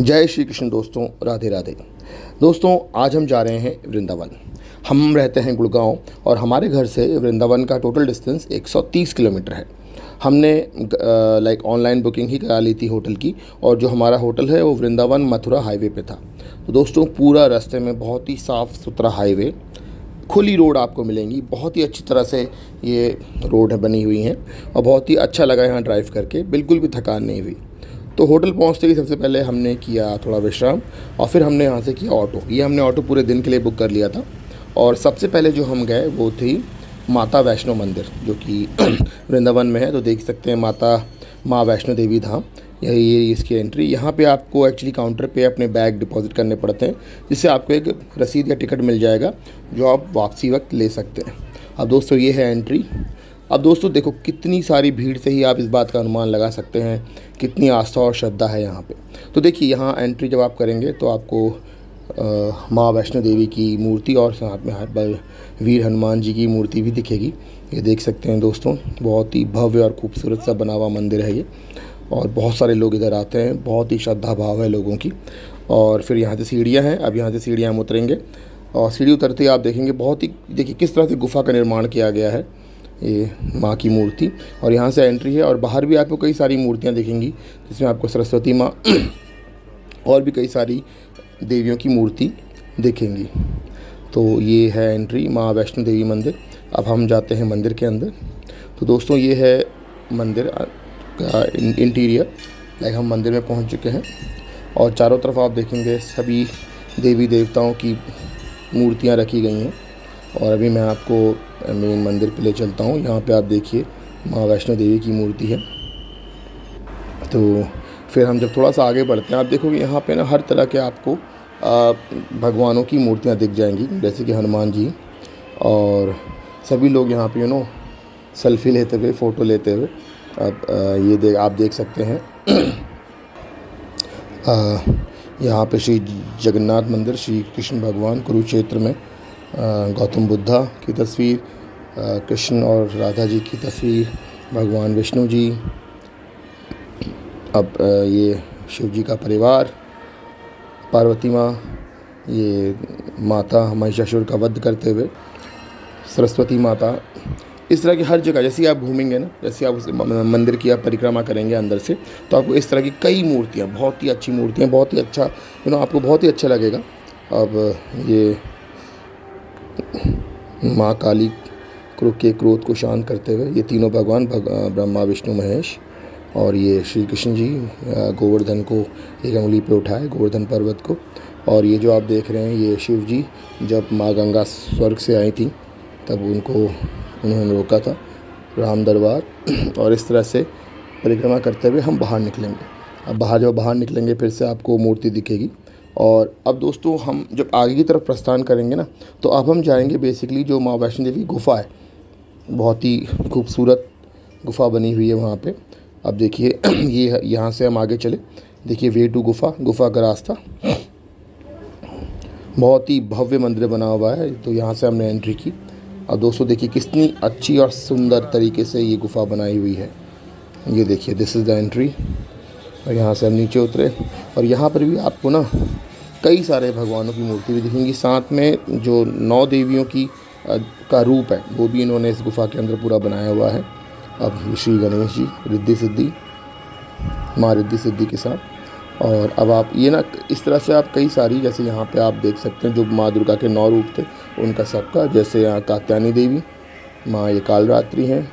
जय श्री कृष्ण दोस्तों, राधे राधे। दोस्तों, आज हम जा रहे हैं वृंदावन। हम रहते हैं गुड़गांव और हमारे घर से वृंदावन का टोटल डिस्टेंस 130 किलोमीटर है। हमने ऑनलाइन बुकिंग ही करा ली थी होटल की, और जो हमारा होटल है वो वृंदावन मथुरा हाईवे पे था। तो दोस्तों, पूरा रास्ते में बहुत ही साफ़ सुथरा हाईवे, खुली रोड आपको मिलेंगी। बहुत ही अच्छी तरह से ये रोड बनी हुई हैं और बहुत ही अच्छा लगा यहाँ ड्राइव करके, बिल्कुल भी थकान नहीं हुई। तो होटल पहुँचते ही सबसे पहले हमने किया थोड़ा विश्राम और फिर हमने यहाँ से किया ऑटो। ये हमने ऑटो पूरे दिन के लिए बुक कर लिया था। और सबसे पहले जो हम गए वो थी माता वैष्णो मंदिर, जो कि वृंदावन में है। तो देख सकते हैं माँ वैष्णो देवी धाम, यही इसकी एंट्री। यहाँ पे आपको एक्चुअली काउंटर पे अपने बैग डिपॉजिट करने पड़ते हैं, जिससे आपको एक रसीद या टिकट मिल जाएगा जो आप वापसी वक्त ले सकते हैं। अब दोस्तों, ये है एंट्री। अब दोस्तों देखो, कितनी सारी भीड़ से ही आप इस बात का अनुमान लगा सकते हैं कितनी आस्था और श्रद्धा है यहाँ पे। तो देखिए, यहाँ एंट्री जब आप करेंगे तो आपको माँ वैष्णो देवी की मूर्ति और साथ में वीर हनुमान जी की मूर्ति भी दिखेगी। ये देख सकते हैं दोस्तों, बहुत ही भव्य और खूबसूरत सा बना हुआ मंदिर है ये। और बहुत सारे लोग इधर आते हैं, बहुत ही श्रद्धा भाव है लोगों की। और फिर यहाँ से सीढ़ियाँ हैं, अब यहाँ से सीढ़ियाँ हम उतरेंगे और सीढ़ी उतरते ही आप देखेंगे बहुत ही, देखिए किस तरह से गुफा का निर्माण किया गया है, ये माँ की मूर्ति। और यहाँ से एंट्री है और बाहर भी आपको कई सारी मूर्तियाँ दिखेंगी, जिसमें आपको सरस्वती माँ और भी कई सारी देवियों की मूर्ति दिखेंगी। तो ये है एंट्री माँ वैष्णो देवी मंदिर। अब हम जाते हैं मंदिर के अंदर। तो दोस्तों, ये है मंदिर का इंटीरियर। हम मंदिर में पहुँच चुके हैं और चारों तरफ आप देखेंगे सभी देवी देवताओं की मूर्तियाँ रखी गई हैं। और अभी मैं आपको मेन मंदिर पे ले चलता हूँ। यहाँ पे आप देखिए माँ वैष्णो देवी की मूर्ति है। तो फिर हम जब थोड़ा सा आगे बढ़ते हैं, आप देखोगे यहाँ पे ना हर तरह के आपको भगवानों की मूर्तियाँ दिख जाएंगी, जैसे कि हनुमान जी। और सभी लोग यहाँ पे सेल्फी लेते हुए, फ़ोटो लेते हुए। अब आप देख सकते हैं यहाँ पे श्री जगन्नाथ मंदिर, श्री कृष्ण भगवान कुरुक्षेत्र में, गौतम बुद्धा की तस्वीर, कृष्ण और राधा जी की तस्वीर, भगवान विष्णु जी। अब ये शिव जी का परिवार, पार्वती माँ, ये माता महिषासुर का वध करते हुए, सरस्वती माता। इस तरह की हर जगह जैसे आप घूमेंगे ना, जैसे आप उस मंदिर की आप परिक्रमा करेंगे अंदर से, तो आपको इस तरह की कई मूर्तियाँ, बहुत ही अच्छी मूर्तियाँ, बहुत ही अच्छा आपको बहुत ही अच्छा लगेगा। अब ये माँ काली के क्रोध को शांत करते हुए ये तीनों भगवान ब्रह्मा विष्णु महेश। और ये श्री कृष्ण जी गोवर्धन को एक अंगुली पे उठाए, गोवर्धन पर्वत को। और ये जो आप देख रहे हैं ये शिव जी, जब माँ गंगा स्वर्ग से आई थी तब उन्होंने रोका था राम दरबार। और इस तरह से परिक्रमा करते हुए हम बाहर निकलेंगे। अब जब बाहर निकलेंगे फिर से आपको मूर्ति दिखेगी। और अब दोस्तों, हम जब आगे की तरफ प्रस्थान करेंगे ना, तो अब हम जाएंगे बेसिकली जो माँ वैष्णो देवी गुफ़ा है, बहुत ही खूबसूरत गुफ़ा बनी हुई है वहाँ पे। अब देखिए ये यहाँ से हम आगे चले, देखिए वे टू गुफ़ा का रास्ता, बहुत ही भव्य मंदिर बना हुआ है। तो यहाँ से हमने एंट्री की। अब दोस्तों देखिए कितनी अच्छी और सुंदर तरीके से ये गुफ़ा बनाई हुई है। ये देखिए, दिस इज़ द एंट्री। और यहाँ से हम नीचे उतरे और यहाँ पर भी आपको ना कई सारे भगवानों की मूर्ति भी दिखेंगी। साथ में जो 9 देवियों का रूप है वो भी इन्होंने इस गुफ़ा के अंदर पूरा बनाया हुआ है। अब श्री गणेश जी माँ रिद्धि सिद्धि के साथ। और अब आप ये ना इस तरह से आप कई सारी, जैसे यहाँ पे आप देख सकते हैं जो माँ दुर्गा के 9 रूप थे उनका सबका, जैसे यहाँ कात्यायनी देवी माँ, ये कालरात्रि हैं,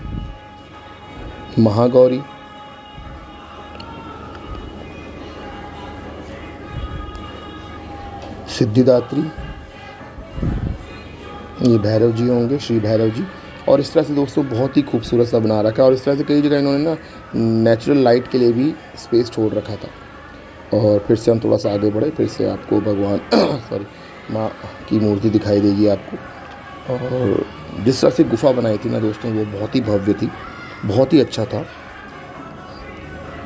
महागौरी, सिद्धिदात्री, ये भैरव जी होंगे, श्री भैरव जी। और इस तरह से दोस्तों बहुत ही खूबसूरत सा बना रखा है। और इस तरह से कई जगह इन्होंने ना नेचुरल लाइट के लिए भी स्पेस छोड़ रखा था। और फिर से हम थोड़ा सा आगे बढ़े, फिर से आपको भगवान माँ की मूर्ति दिखाई देगी आपको। और जिस तरह से गुफ़ा बनाई थी ना दोस्तों, वो बहुत ही भव्य थी, बहुत ही अच्छा था,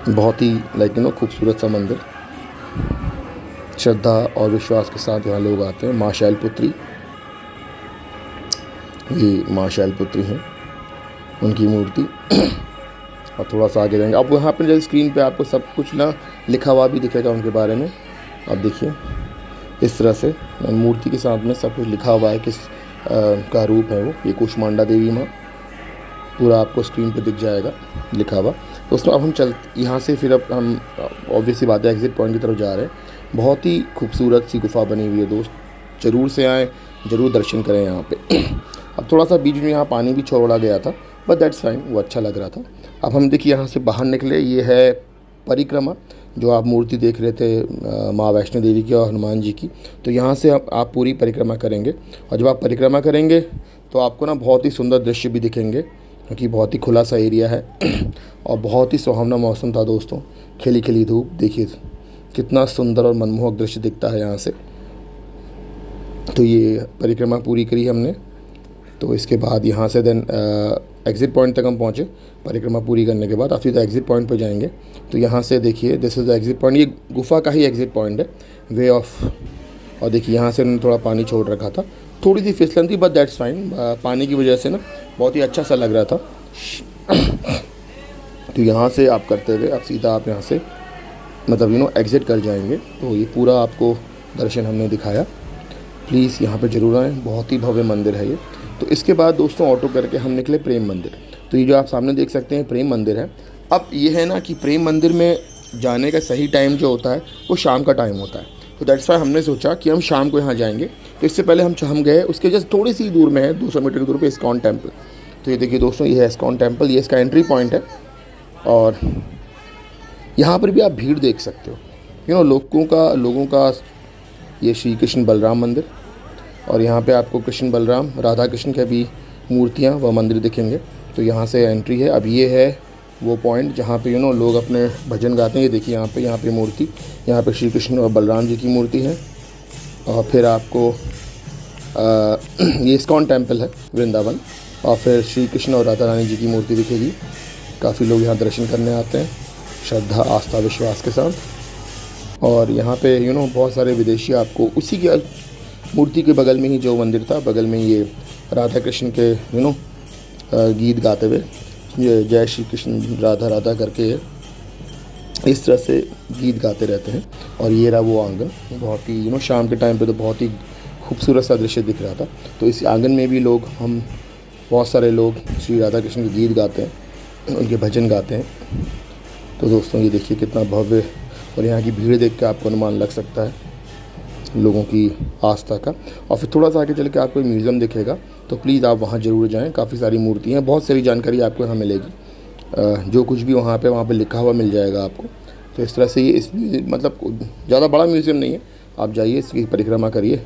बहुत ही खूबसूरत सा मंदिर। श्रद्धा और विश्वास के साथ यहाँ लोग आते हैं। माँ शैलपुत्री, ये माँ शैलपुत्री हैं, उनकी मूर्ति। और थोड़ा सा आगे जाएंगे, अब यहाँ पर जैसे स्क्रीन पे आपको सब कुछ ना लिखा हुआ भी दिखेगा उनके बारे में। अब देखिए इस तरह से मूर्ति के साथ में सब कुछ लिखा हुआ है किस का रूप है वो। ये कुष्मांडा देवी माँ, पूरा आपको स्क्रीन पे दिख जाएगा लिखा हुआ। दोस्तों अब हम यहाँ से फिर अब हम ऑब्वियसली बात है एग्ज़िट पॉइंट की तरफ जा रहे हैं। बहुत ही खूबसूरत सी गुफ़ा बनी हुई है दोस्त, ज़रूर से आएँ, ज़रूर दर्शन करें यहाँ पे। अब थोड़ा सा बीच में यहाँ पानी भी छोड़ा गया था, बट दैट्स फाइन, वो अच्छा लग रहा था। अब हम देखिए यहाँ से बाहर निकले, ये है परिक्रमा जो आप मूर्ति देख रहे थे माँ वैष्णो देवी की और हनुमान जी की। तो यहाँ से आप पूरी परिक्रमा करेंगे, और जब आप परिक्रमा करेंगे तो आपको ना बहुत ही सुंदर दृश्य भी दिखेंगे, क्योंकि बहुत ही खुला सा एरिया है और बहुत ही सुहावना मौसम था दोस्तों। खिली खिली धूप, देखिए कितना सुंदर और मनमोहक दृश्य दिखता है यहाँ से। तो ये परिक्रमा पूरी करी हमने। तो इसके बाद यहाँ से देन एग्ज़िट पॉइंट तक हम पहुँचे परिक्रमा पूरी करने के बाद। आप सीधा एग्ज़िट पॉइंट पर जाएंगे तो यहाँ से देखिए this is the exit point. ये गुफ़ा का ही एग्ज़िट पॉइंट है, वे ऑफ। और देखिए यहाँ से उन्होंने थोड़ा पानी छोड़ रखा था, थोड़ी सी फिसलन थी, बट दैट्स फाइन। पानी की वजह से ना बहुत ही अच्छा सा लग रहा था। तो यहाँ से आप करते हुए आप सीधा आप यहाँ से मतलब एग्ज़िट कर जाएंगे। तो ये पूरा आपको दर्शन हमने दिखाया। प्लीज़ यहाँ पे ज़रूर आएँ, बहुत ही भव्य मंदिर है ये। तो इसके बाद दोस्तों ऑटो करके हम निकले प्रेम मंदिर। तो ये जो आप सामने देख सकते हैं प्रेम मंदिर है। अब ये है ना कि प्रेम मंदिर में जाने का सही टाइम जो होता है वो शाम का टाइम होता है। तो दैट्स वाई हमने सोचा कि हम शाम को यहाँ जाएंगे। तो इससे पहले हम गए, उसके जस्ट थोड़ी सी दूर में है, 200 मीटर की दूर पे इस्कॉन टेम्पल। तो ये देखिए दोस्तों, ये है इस्कॉन टेम्पल, ये इसका एंट्री पॉइंट है। और यहाँ पर भी आप भीड़ देख सकते हो, लोगों का ये श्री कृष्ण बलराम मंदिर। और यहाँ पे आपको कृष्ण बलराम राधा कृष्ण के भी मूर्तियाँ व मंदिर दिखेंगे। तो यहाँ से एंट्री है। अब ये है वो पॉइंट जहाँ पे लोग अपने भजन गाते हैं। ये देखिए यहाँ पे मूर्ति, यहाँ पे श्री कृष्ण और बलराम जी की मूर्ति है। और फिर आपको ये इस्कॉन टेम्पल है वृंदावन, और फिर श्री कृष्ण और राधा रानी जी की मूर्ति दिखेगी। काफ़ी लोग यहाँ दर्शन करने आते हैं श्रद्धा, आस्था, विश्वास के साथ। और यहाँ पे बहुत सारे विदेशी आपको उसी की मूर्ति के बगल में ही जो मंदिर था, बगल में ये राधा कृष्ण के गीत गाते हुए, जय श्री कृष्ण राधा राधा करके इस तरह से गीत गाते रहते हैं। और ये रहा वो आंगन, बहुत ही शाम के टाइम पे तो बहुत ही खूबसूरत सा दृश्य दिख रहा था। तो इस आंगन में भी बहुत सारे लोग श्री राधा कृष्ण के गीत गाते हैं, उनके भजन गाते हैं। तो दोस्तों ये देखिए कितना भव्य, और यहाँ की भीड़ देख के आपको अनुमान लग सकता है लोगों की आस्था का। और फिर थोड़ा सा आगे चल के आपको म्यूज़ियम दिखेगा, तो प्लीज़ आप वहाँ ज़रूर जाएं। काफ़ी सारी मूर्तियाँ हैं, बहुत सारी जानकारी आपको यहाँ मिलेगी। जो कुछ भी वहाँ पे लिखा हुआ मिल जाएगा आपको। तो इस तरह से ये मतलब ज़्यादा बड़ा म्यूज़ियम नहीं है। आप जाइए, इसकी परिक्रमा करिए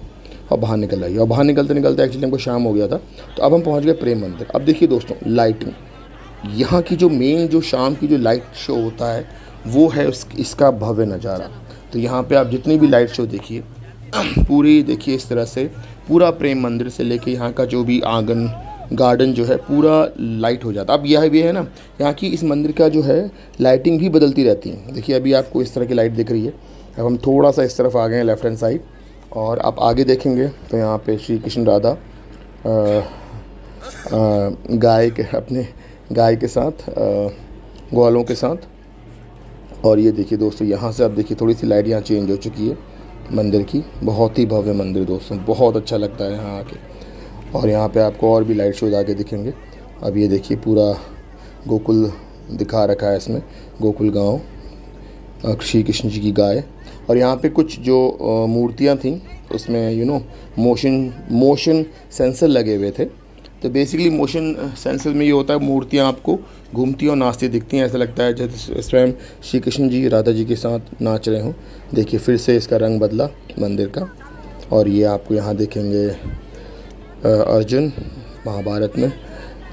और बाहर निकल आइए। और बाहर निकलते एक्चुअली हमको शाम हो गया था। तो अब हम पहुँच गए प्रेम मंदिर। अब देखिए दोस्तों, लाइटिंग यहाँ की जो शाम की जो लाइट शो होता है वो है इसका भव्य नज़ारा। तो यहाँ पे आप जितनी भी लाइट शो देखिए, पूरी देखिए इस तरह से पूरा प्रेम मंदिर से लेके यहाँ का जो भी आंगन गार्डन जो है पूरा लाइट हो जाता है। अब यह भी है ना, यहाँ की इस मंदिर का जो है लाइटिंग भी बदलती रहती है। देखिए अभी आपको इस तरह की लाइट दिख रही है। अब हम थोड़ा सा इस तरफ आ गए हैं लेफ़्ट हैंड साइड, और आप आगे देखेंगे तो यहाँ पे श्री कृष्ण राधा अपने गाय के साथ, ग्वालों के साथ। और ये देखिए दोस्तों, यहाँ से आप देखिए थोड़ी सी लाइट यहाँ चेंज हो चुकी है मंदिर की। बहुत ही भव्य मंदिर दोस्तों, बहुत अच्छा लगता है यहाँ आके। और यहाँ पे आपको और भी लाइट शोज आगे दिखेंगे। अब ये देखिए पूरा गोकुल दिखा रखा है इसमें, गोकुल गांव, श्री कृष्ण जी की गाय। और यहाँ पे कुछ जो मूर्तियाँ थीं उसमें मोशन सेंसर लगे हुए थे। तो बेसिकली मोशन सेंसर में ये होता है, मूर्तियाँ आपको घूमती और नाचती दिखती हैं। ऐसा लगता है जैसे स्वयं श्री कृष्ण जी राधा जी के साथ नाच रहे हों। देखिए फिर से इसका रंग बदला मंदिर का। और ये आपको यहाँ देखेंगे अर्जुन महाभारत में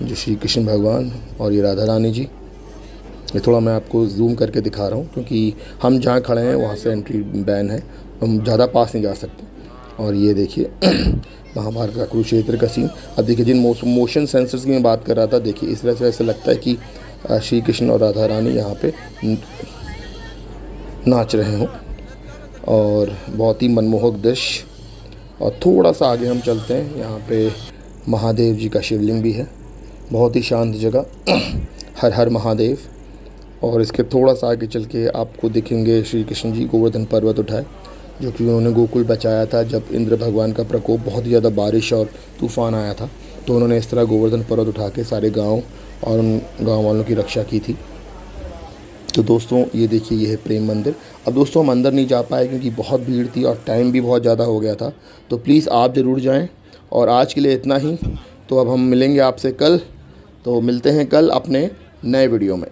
जो श्री कृष्ण भगवान और ये राधा रानी जी। ये थोड़ा मैं आपको जूम करके दिखा रहा हूँ, क्योंकि हम जहाँ खड़े हैं वहाँ से एंट्री बैन है, हम ज़्यादा पास नहीं जा सकते। और ये देखिए महाभारत का कुरुक्षेत्र का सीन। अब देखिए जिन मोशन सेंसर्स की मैं बात कर रहा था, देखिए इस तरह से ऐसा लगता है कि श्री कृष्ण और राधा रानी यहाँ पे नाच रहे हों, और बहुत ही मनमोहक दृश्य। और थोड़ा सा आगे हम चलते हैं, यहाँ पे महादेव जी का शिवलिंग भी है, बहुत ही शांत जगह, हर हर महादेव। और इसके थोड़ा सा आगे चल के आपको दिखेंगे श्री कृष्ण जी गोवर्धन पर्वत उठाए, जो कि उन्होंने गोकुल बचाया था जब इंद्र भगवान का प्रकोप, बहुत ही ज़्यादा बारिश और तूफ़ान आया था। तो उन्होंने इस तरह गोवर्धन पर्वत उठा के सारे गांव और उन गांव वालों की रक्षा की थी। तो दोस्तों ये देखिए, ये है प्रेम मंदिर। अब दोस्तों हम अंदर नहीं जा पाए क्योंकि बहुत भीड़ थी और टाइम भी बहुत ज़्यादा हो गया था। तो प्लीज़ आप ज़रूर जाएं। और आज के लिए इतना ही। तो अब हम मिलेंगे आपसे कल। तो मिलते हैं कल अपने नए वीडियो में।